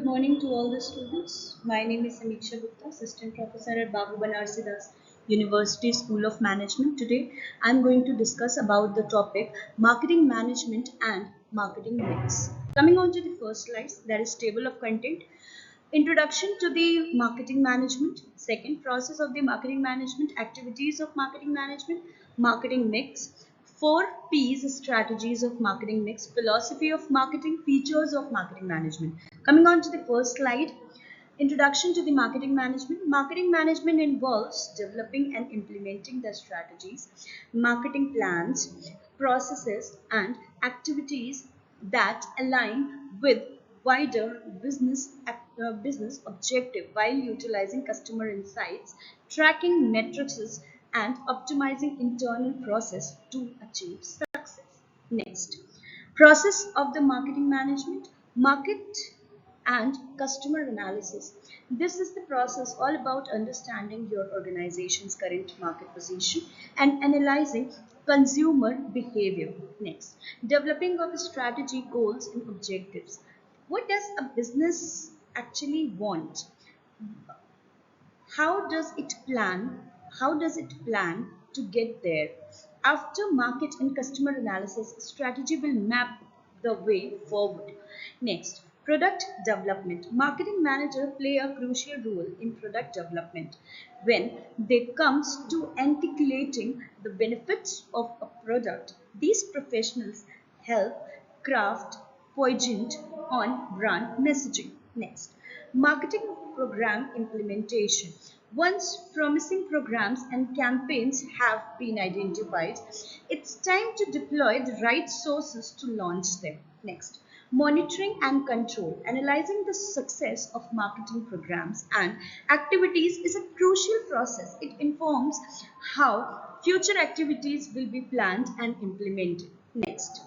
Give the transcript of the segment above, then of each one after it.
morning to all the students. My name is Samiksha Gupta, Assistant Professor at Babu Banarsi Das University School of Management. Today, I'm going to discuss about the topic Marketing Management and Marketing Mix. Coming on to the first slide, that is table of content. Introduction to the marketing management. Second, process of the marketing management, activities of marketing management, marketing mix. 4 P's, strategies of marketing mix, philosophy of marketing, features of marketing management. Coming on to the first slide, introduction to the marketing management. Marketing management involves developing and implementing the strategies, marketing plans, processes, and activities that align with wider business objective while utilizing customer insights, tracking metrics, and optimizing internal process to achieve success. Next, process of the marketing management, market and customer analysis. This is the process all about understanding your organization's current market position and analyzing consumer behavior. Next, developing of strategy, goals, and objectives. What does a business actually want? How does it plan? How does it plan to get there? After market and customer analysis, strategy will map the way forward. Next, product development. Marketing manager play a crucial role in product development when they comes to articulating the benefits of a product. These professionals help craft poignant on brand messaging. Next, marketing program implementation. Once promising programs and campaigns have been identified, it's time to deploy the right sources to launch them. Next, monitoring and control. Analyzing the success of marketing programs and activities is a crucial process. It informs how future activities will be planned and implemented. Next,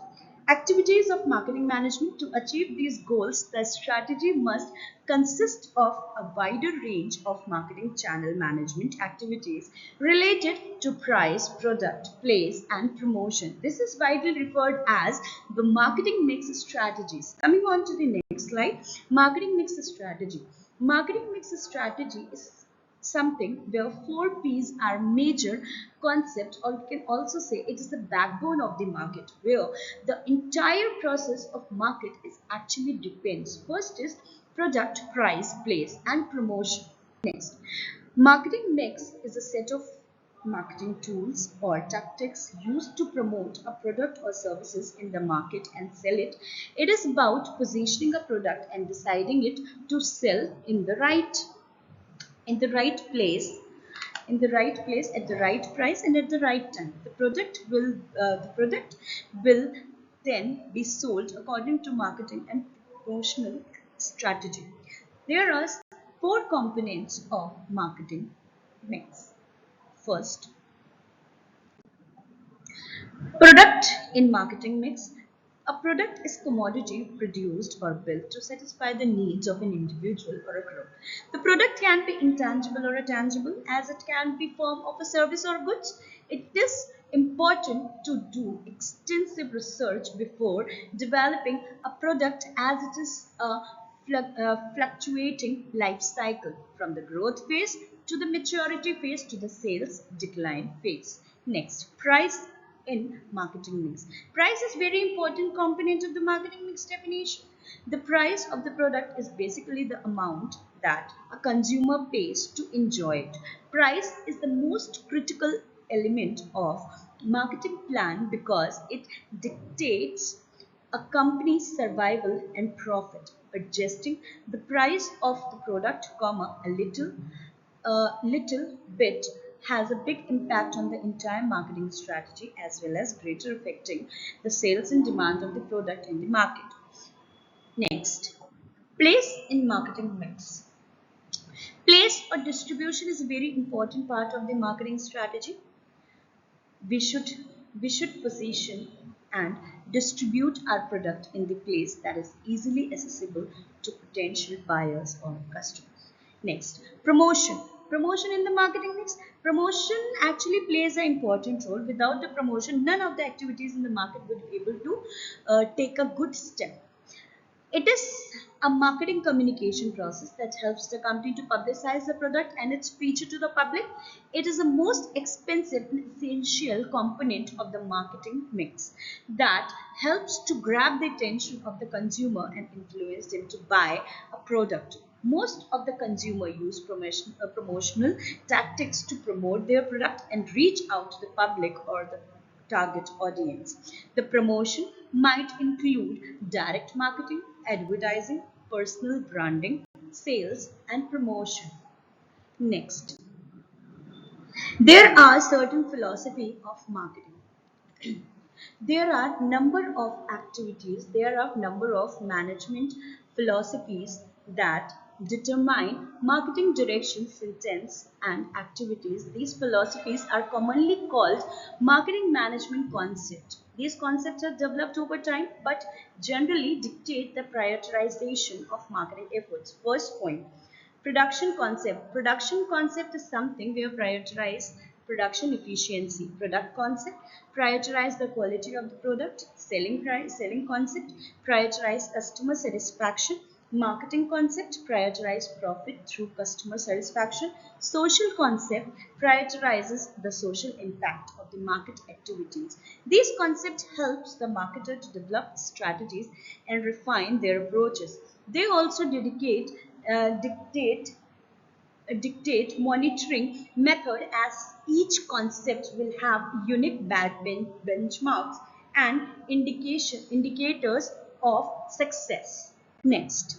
activities of marketing management. To achieve these goals, the strategy must consist of a wider range of marketing channel management activities related to price, product, place, and promotion. This is widely referred as the marketing mix strategies. Coming on to the next slide, marketing mix strategy. Marketing mix strategy is something where 4 P's are major concept, or you can also say it is the backbone of the market, where the entire process of market is actually depends. First is product, price, place, and promotion. Next, marketing mix is a set of marketing tools or tactics used to promote a product or services in the market and sell it. It is about positioning a product and deciding it to sell in the right place at the right price and at the right time. The product will then be sold according to marketing and promotional strategy. There are 4 components of marketing mix. First, product in marketing mix. A product is commodity produced or built to satisfy the needs of an individual or a group. The product can be intangible or a tangible, as it can be form of a service or goods. It is important to do extensive research before developing a product, as it is a fluctuating life cycle from the growth phase to the maturity phase to the sales decline phase. Next, price in marketing mix. Price is very important component of the marketing mix definition. The price of the product is basically the amount that a consumer pays to enjoy it. Price is the most critical element of marketing plan because it dictates a company's survival and profit. Adjusting the price of the product, a little bit has a big impact on the entire marketing strategy, as well as greater affecting the sales and demand of the product in the market. Next, place in marketing mix. Place or distribution is a very important part of the marketing strategy. We should we should position and distribute our product in the place that is easily accessible to potential buyers or customers. Next, promotion. Promotion in the marketing mix. Promotion actually plays an important role. Without the promotion, none of the activities in the market would be able to take a good step. It is A marketing communication process that helps the company to publicize the product and its feature to the public. It is the most expensive and essential component of the marketing mix that helps to grab the attention of the consumer and influence them to buy a product. Most of the consumer use promotional tactics to promote their product and reach out to the public or the target audience. The promotion might include direct marketing, advertising, personal branding, sales, and promotion. Next, there are certain philosophy of marketing. There are number of management philosophies that determine marketing directions, intents, and activities. These philosophies are commonly called marketing management concepts. These concepts are developed over time but generally dictate the prioritization of marketing efforts. First point, production concept. Production concept is something where prioritize production efficiency. Product concept, prioritize the quality of the product. Selling price, selling concept, prioritize customer satisfaction. Marketing concept, prioritize profit through customer satisfaction. Social concept prioritizes the social impact of the market activities. These concepts helps the marketer to develop strategies and refine their approaches. They also dictate monitoring method, as each concept will have unique benchmarks and indicators of success. Next,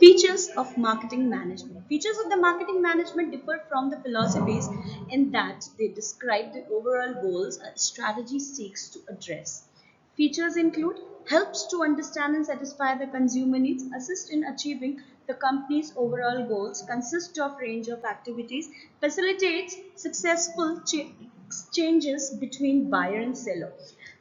features of marketing management. Features of the marketing management differ from the philosophies in that they describe the overall goals a strategy seeks to address. Features include helps to understand and satisfy the consumer needs, assist in achieving the company's overall goals, consist of range of activities, facilitates successful exchanges between buyer and seller.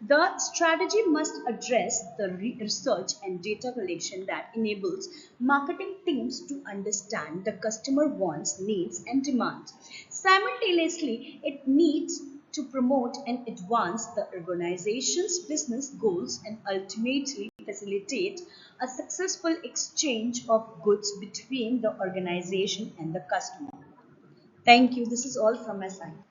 The strategy must address the research and data collection that enables marketing teams to understand the customer wants, needs, and demands. Simultaneously, it needs to promote and advance the organization's business goals and ultimately facilitate a successful exchange of goods between the organization and the customer. Thank you. This is all from my side.